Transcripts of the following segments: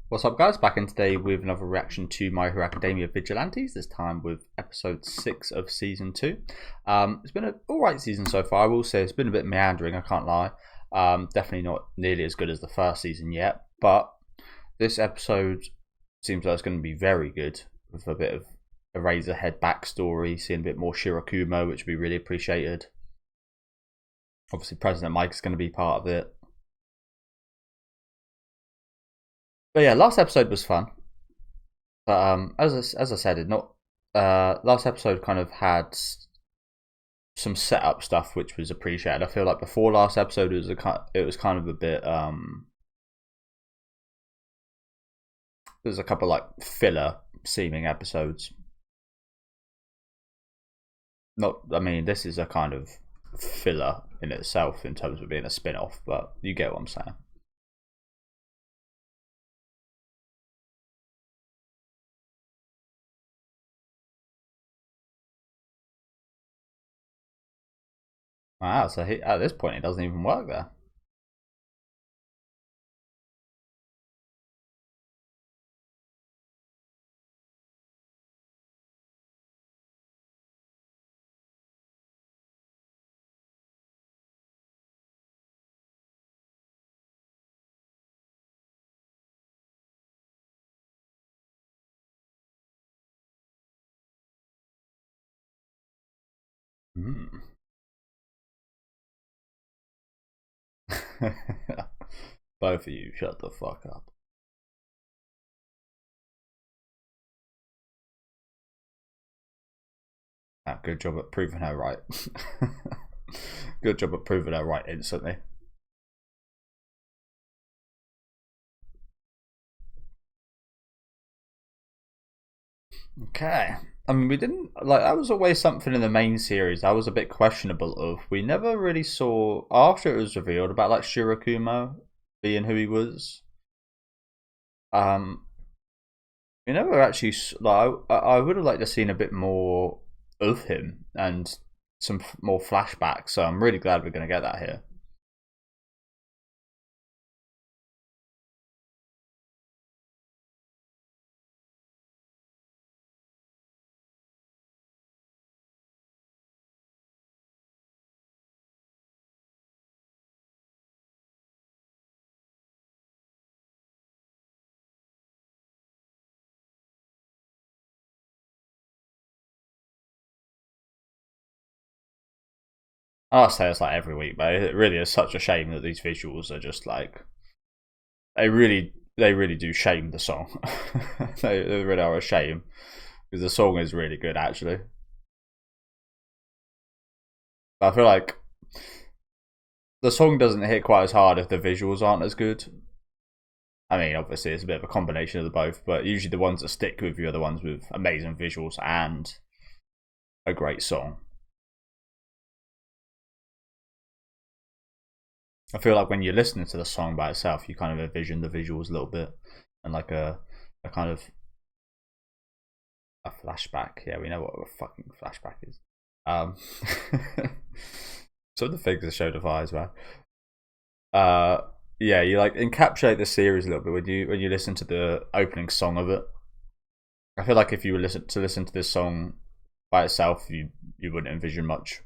What's up, guys? Back in today with another reaction to My Hero Academia Vigilantes, this time with episode 6 of season 2. It's been an alright season so far. I will say it's been a bit meandering, I can't lie. Definitely not nearly as good as the first season yet, but this episode seems like it's going to be very good, with a bit of a Razorhead backstory, seeing a bit more Shirakumo, which would be really appreciated. Obviously, President Mike is going to be part of it. But yeah, last episode was fun. But as I said, last episode kind of had some setup stuff which was appreciated. I feel like before last episode it was kind of a bit there's a couple like filler seeming episodes. I mean, this is a kind of filler in itself in terms of being a spin-off, but you get what I'm saying. Wow, so at this point it doesn't even work there. Mm. Both of you, shut the fuck up. Ah, good job at proving her right. Good job at proving her right instantly. Okay. I mean, we didn't like that was always something in the main series I was a bit questionable of. We never really saw after it was revealed about like Shirakumo being who he was. Um, we never actually like. I would have liked to seen a bit more of him and some more flashbacks. So I'm really glad we're going to get that here. I'll say it's like every week, but it really is such a shame that these visuals are just like they really do shame the song. They really are a shame because the song is really good actually. But I feel like the song doesn't hit quite as hard if the visuals aren't as good. I mean, obviously it's a bit of a combination of the both, but usually the ones that stick with you are the ones with amazing visuals and a great song. I feel like when you're listening to the song by itself, you kind of envision the visuals a little bit and like a kind of a flashback. Yeah, we know what a fucking flashback is. Um, some of the things the show defies, man. Yeah, you like encapsulate the series a little bit when you listen to the opening song of it. I feel like if you were listen to this song by itself, you wouldn't envision much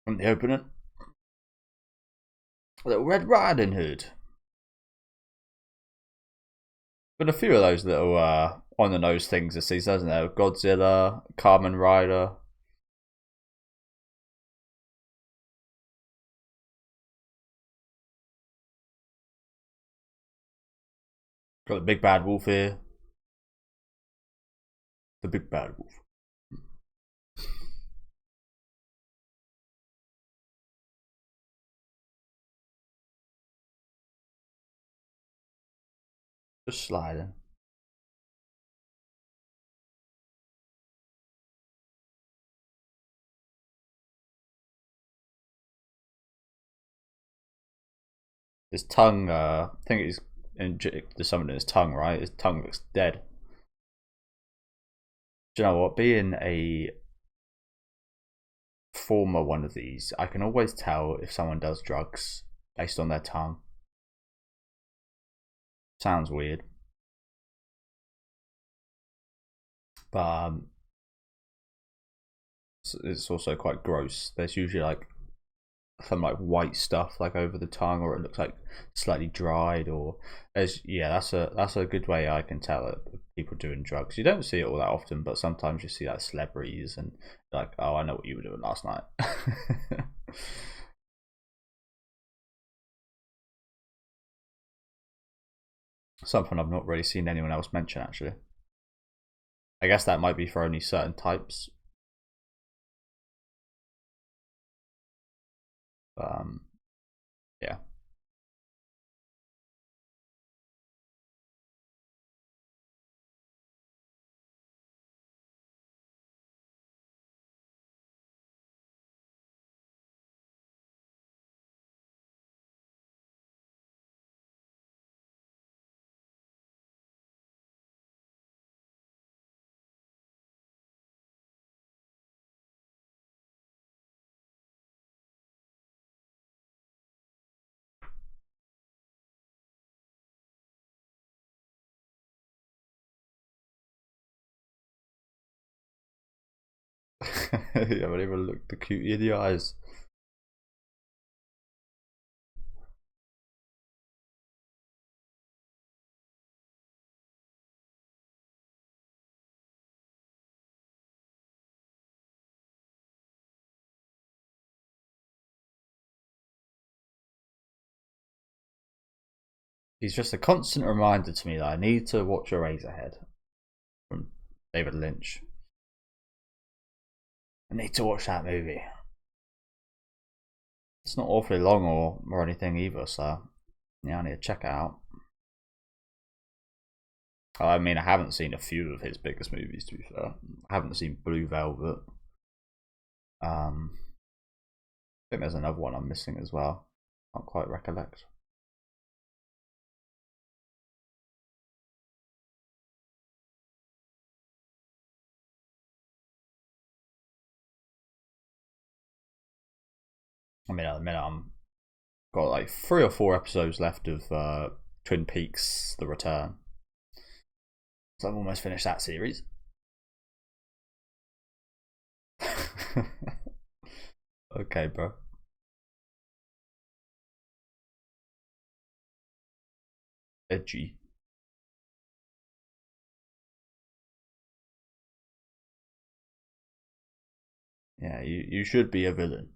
from the opening. Little Red Riding Hood. But a few of those little on the nose things this season, hasn't there? Godzilla, Kamen Rider. Got the big bad wolf here. The big bad wolf. Just sliding. His tongue, I think he's there's something in his tongue, right? His tongue looks dead. Do you know what? Being a former one of these, I can always tell if someone does drugs based on their tongue. Sounds weird. But it's also quite gross. There's usually like some like white stuff like over the tongue, or it looks like slightly dried, or that's a good way I can tell that people doing drugs. You don't see it all that often, but sometimes you see like celebrities and like, oh, I know what you were doing last night. Something I've not really seen anyone else mention, actually. I guess that might be for only certain types. Yeah. You haven't even looked the cutie in the eyes. He's just a constant reminder to me that I need to watch Eraserhead from David Lynch. I need to watch that movie. It's not awfully long or anything either, so yeah, I need to check it out. I mean, I haven't seen a few of his biggest movies, to be fair. I haven't seen Blue Velvet. I think there's another one I'm missing as well. Can't quite recollect. I mean, at the minute, I'm got like 3 or 4 episodes left of Twin Peaks: The Return. So I've almost finished that series. Okay, bro. Edgy. Yeah, you should be a villain.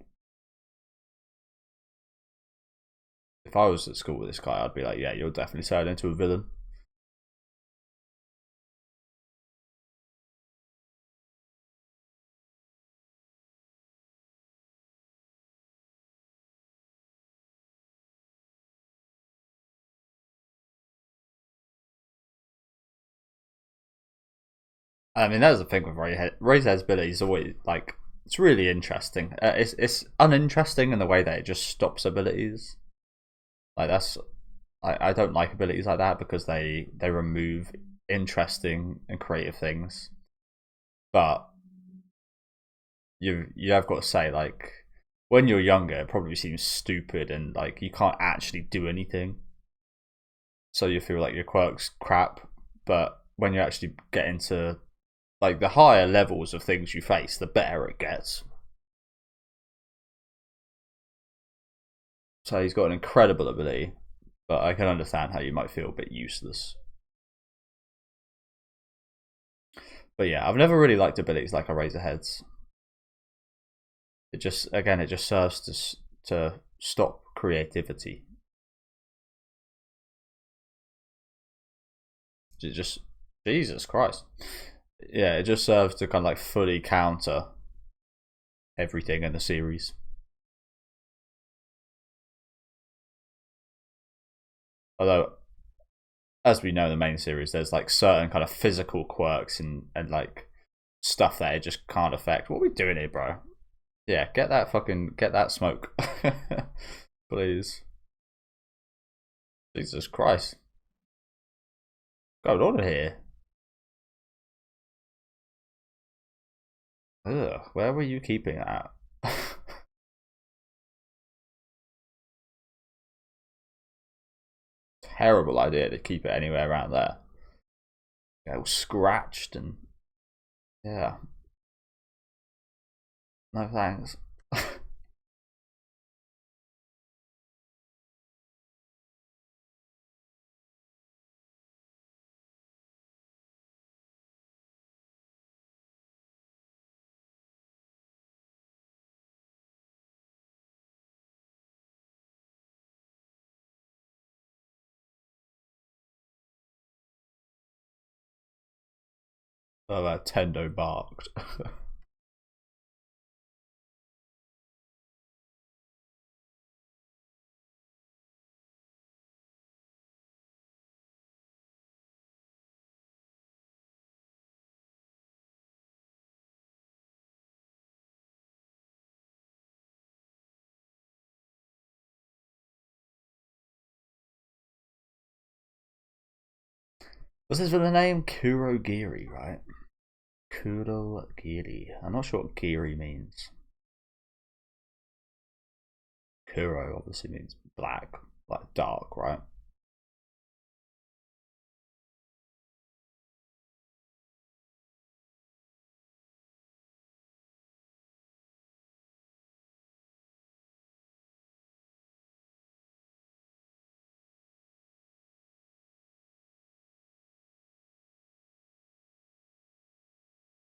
If I was at school with this guy, I'd be like, yeah, you'll definitely turn into a villain. I mean, that's the thing with Razorhead's ability is always like, it's really interesting. It's uninteresting in the way that it just stops abilities. Like that's I don't like abilities like that because they remove interesting and creative things. But you have got to say, like, when you're younger, it probably seems stupid and like you can't actually do anything. So you feel like your quirk's crap. But when you actually get into like the higher levels of things you face, the better it gets. So he's got an incredible ability, but I can understand how you might feel a bit useless. But yeah, I've never really liked abilities like Eraserhead's. It just serves to stop creativity. It just Jesus Christ. Yeah, it just serves to kind of like fully counter everything in the series. Although, as we know in the main series, there's like certain kind of physical quirks and like stuff that it just can't affect. What are we doing here, bro? Yeah, get that smoke. Please. Jesus Christ. What's going on here? Ugh, where were you keeping that? terrible idea to keep it anywhere around there. Yeah, all scratched and yeah. No thanks. Oh, Tendo barked. Was this for the name? Kurogiri, right? Kurogiri. I'm not sure what Giri means. Kuro obviously means black, like dark, right?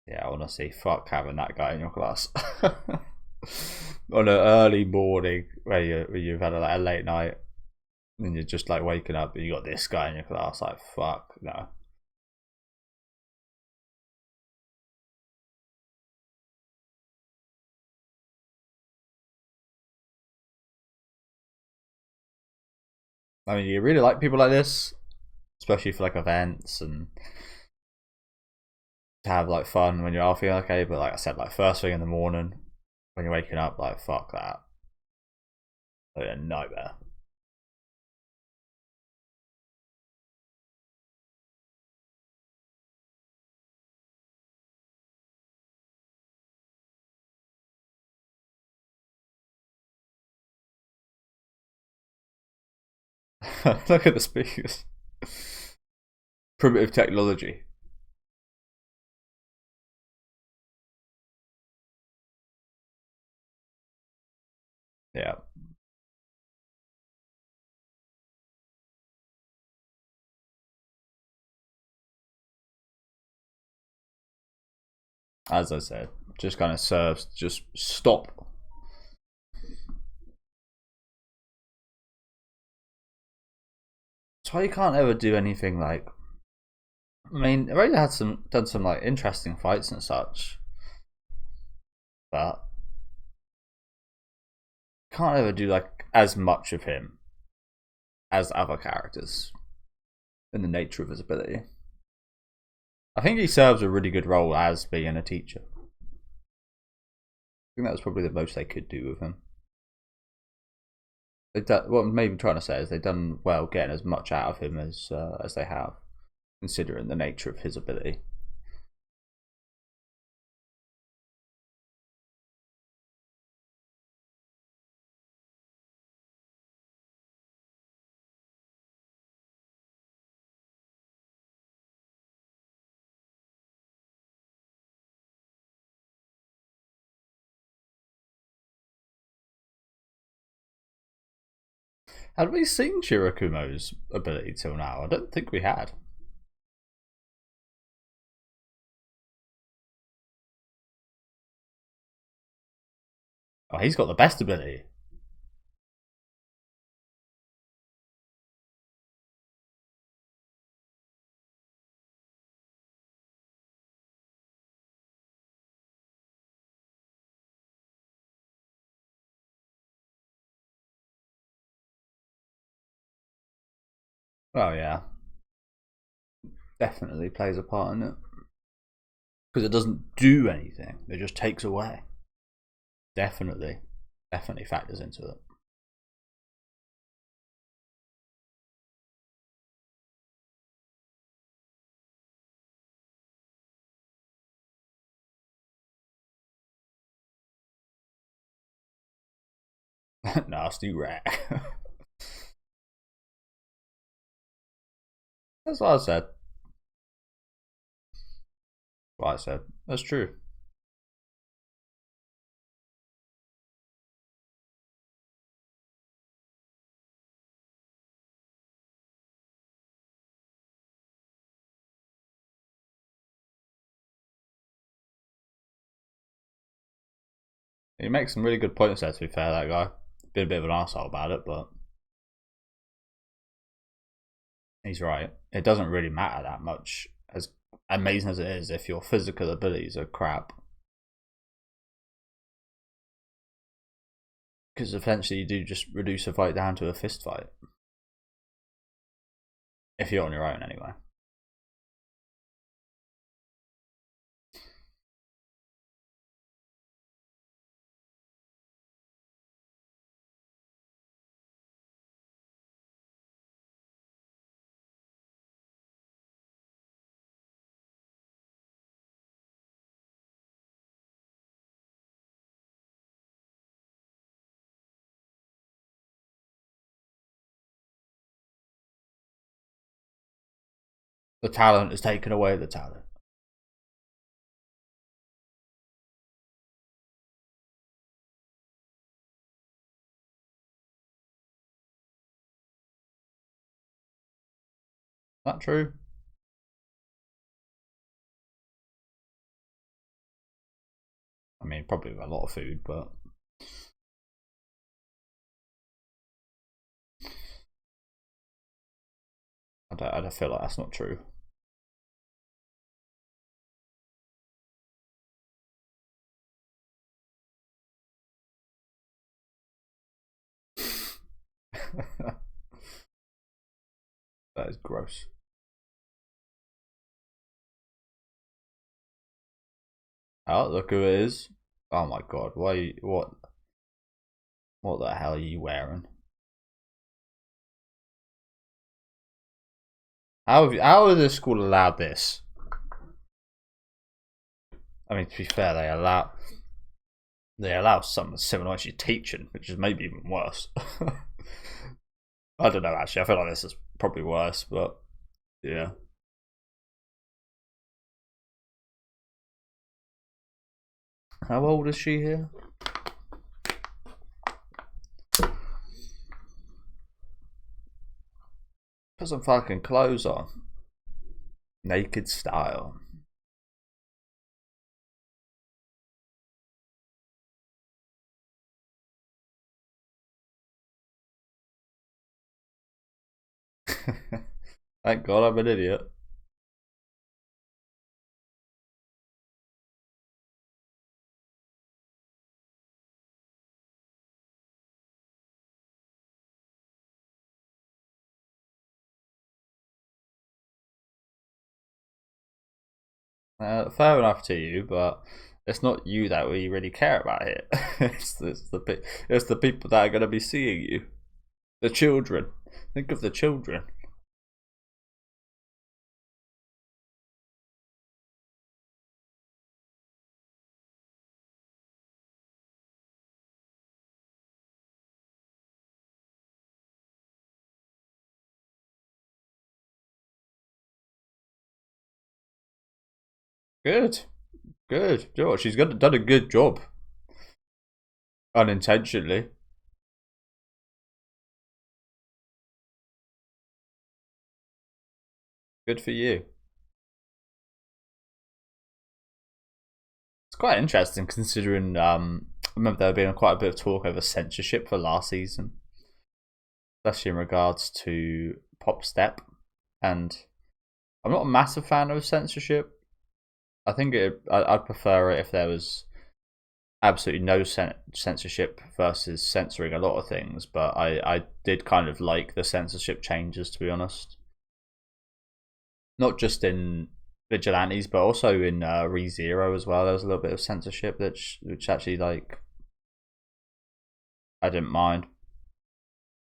Yeah, honestly, fuck having that guy in your class. On an early morning where you've had a late night and you're just like waking up and you got this guy in your class, like fuck no. I mean, you really like people like this, especially for like events and to have like fun when you are feeling okay. But like I said, like first thing in the morning when you're waking up, like fuck that. Like a nightmare. Look at the speakers. Primitive technology. Yeah. As I said, just kind of serves to just stop. That's why you can't ever do anything like. I mean, I've already had done some like interesting fights and such, but can't ever do like as much of him as other characters in the nature of his ability. I think he serves a really good role as being a teacher. I think that was probably the most they could do with him. What I'm maybe trying to say is they've done well getting as much out of him as they have, considering the nature of his ability. Had we seen Shirakumo's ability till now? I don't think we had. Oh, he's got the best ability. Oh yeah, definitely plays a part in it because it doesn't do anything; it just takes away. Definitely, definitely factors into it. Nasty rat. That's what I said. What I said. That's true. He makes some really good points there, to be fair, that guy. Been a bit of an arsehole about it, but he's right. It doesn't really matter that much, as amazing as it is, if your physical abilities are crap. Because eventually you do just reduce a fight down to a fist fight. If you're on your own, anyway. The talent is taken away, the talent. Is that true? I mean, probably a lot of food, but I don't feel like that's not true. That is gross. Oh, look who it is. Oh my god, why, what the hell are you wearing? How is this school allowed this? I mean, to be fair, they allow something similar to teaching, which is maybe even worse. I don't know, actually. I feel like this is probably worse, but yeah. How old is she here? Put some fucking clothes on. Naked style. Thank God I'm an idiot. Fair enough to you, but it's not you that we really care about here. it's the people that are going to be seeing you. The children. Think of the children. Good. Good. You know what? She's done a good job. Unintentionally. Good for you. It's quite interesting considering I remember there had been quite a bit of talk over censorship for last season, especially in regards to Pop Step. And I'm not a massive fan of censorship. I think I'd prefer it if there was absolutely no censorship versus censoring a lot of things. But I did kind of like the censorship changes, to be honest. Not just in Vigilantes, but also in ReZero as well. There was a little bit of censorship which actually, like, I didn't mind.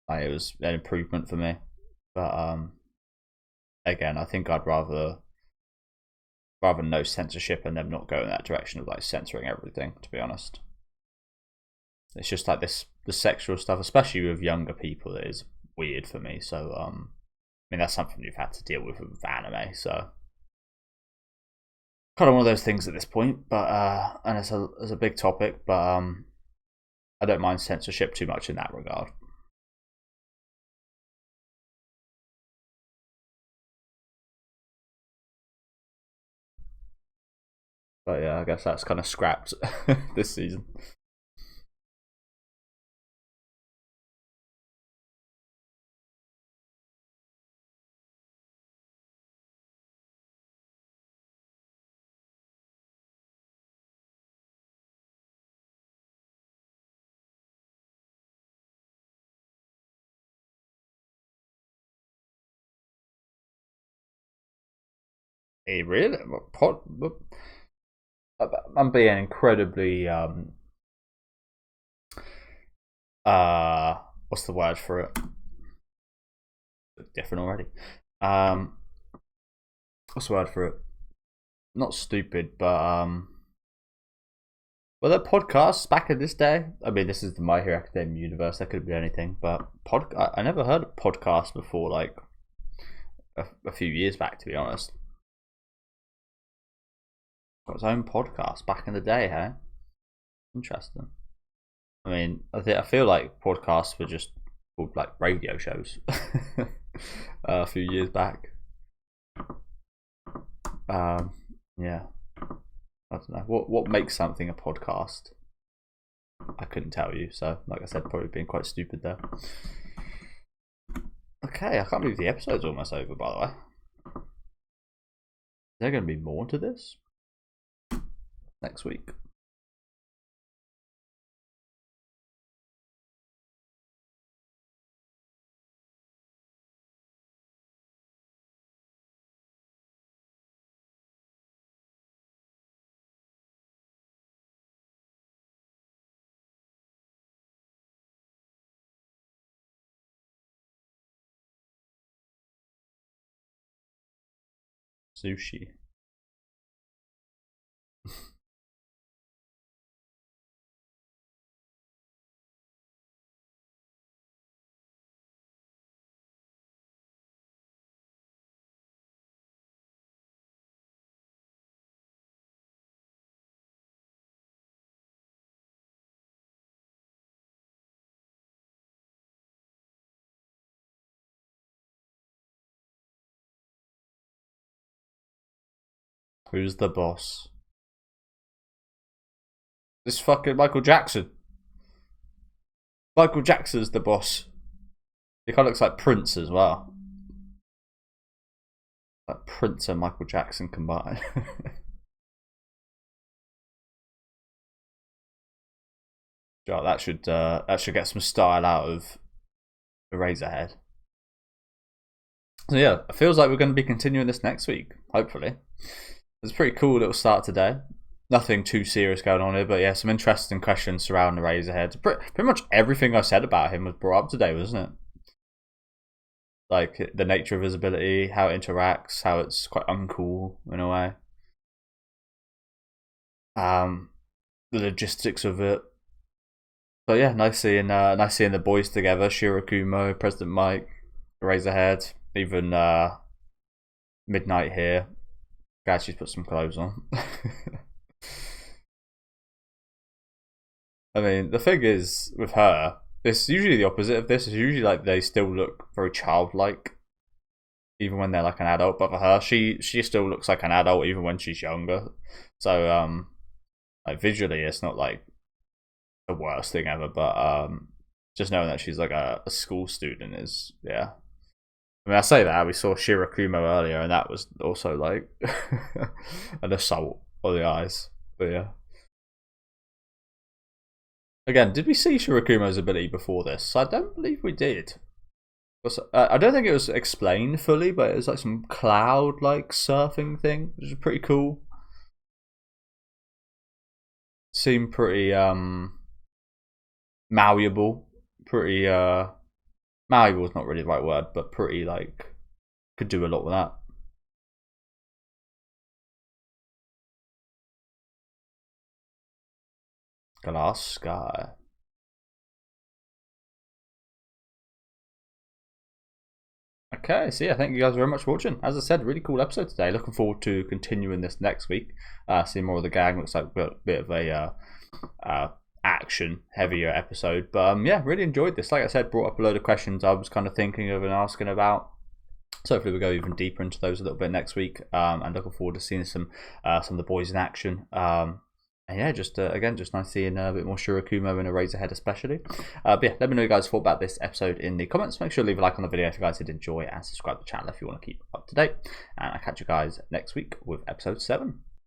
Like, it was an improvement for me. But again, I think I'd rather no censorship and them not go in that direction of like censoring everything, to be honest. It's just like the sexual stuff, especially with younger people, that is weird for me. So mean, that's something you've had to deal with anime, so kind of one of those things at this point. But and it's a big topic, but I don't mind censorship too much in that regard. But yeah, I guess that's kind of scrapped this season. Hey, really? I'm being incredibly what's the word for it? Different already. What's the word for it? Not stupid, but were there podcasts back in this day? I mean, this is the My Hero Academia universe. That could be anything, but I never heard of podcasts before, like a few years back, to be honest. Got its own podcast back in the day, hey? Interesting. I mean, I feel like podcasts were just called like radio shows a few years back. Yeah, I don't know what makes something a podcast. I couldn't tell you. So, like I said, probably being quite stupid there. Okay, I can't believe the episode's almost over. By the way, is there going to be more to this next week? Sushi. Who's the boss? This fucking Michael Jackson. Michael Jackson's the boss. He kind of looks like Prince as well. Like Prince and Michael Jackson combined. Oh, that should get some style out of Eraserhead. So yeah, it feels like we're going to be continuing this next week. Hopefully, it's a pretty cool little start today. Nothing too serious going on here, but yeah, some interesting questions surrounding Eraserhead. Pretty much everything I said about him was brought up today, wasn't it? Like the nature of his ability, how it interacts, how it's quite uncool in a way. The logistics of it. But yeah, nice seeing the boys together. Shirakumo, President Mike, Eraserhead, even Midnight here. Glad she's put some clothes on. I mean, the thing is with her, it's usually the opposite of this. It's usually like they still look very childlike, even when they're like an adult. But for her, she still looks like an adult even when she's younger. So like visually, it's not like the worst thing ever. But just knowing that she's like a school student is, yeah. I mean, I say that we saw Shirakumo earlier, and that was also like an assault on the eyes. But yeah. Again, did we see Shirakumo's ability before this? I don't believe we did. I don't think it was explained fully, but it was like some cloud-like surfing thing, which is pretty cool. Seemed pretty malleable. Pretty malleable is not really the right word, but pretty like could do a lot with that. Glass sky. Okay, so yeah, thank you guys very much for watching. As I said, really cool episode today. Looking forward to continuing this next week. Seeing more of the gang. Looks like a bit of a action heavier episode, but yeah, really enjoyed this. Like I said, brought up a load of questions I was kind of thinking of and asking about. So hopefully we'll go even deeper into those a little bit next week. And looking forward to seeing some of the boys in action. And yeah, just again, just nice seeing a bit more Shirakumo and a Razorhead especially. But yeah, let me know what you guys thought about this episode in the comments. Make sure to leave a like on the video if you guys did enjoy, and subscribe to the channel if you want to keep up to date. And I'll catch you guys next week with episode 7.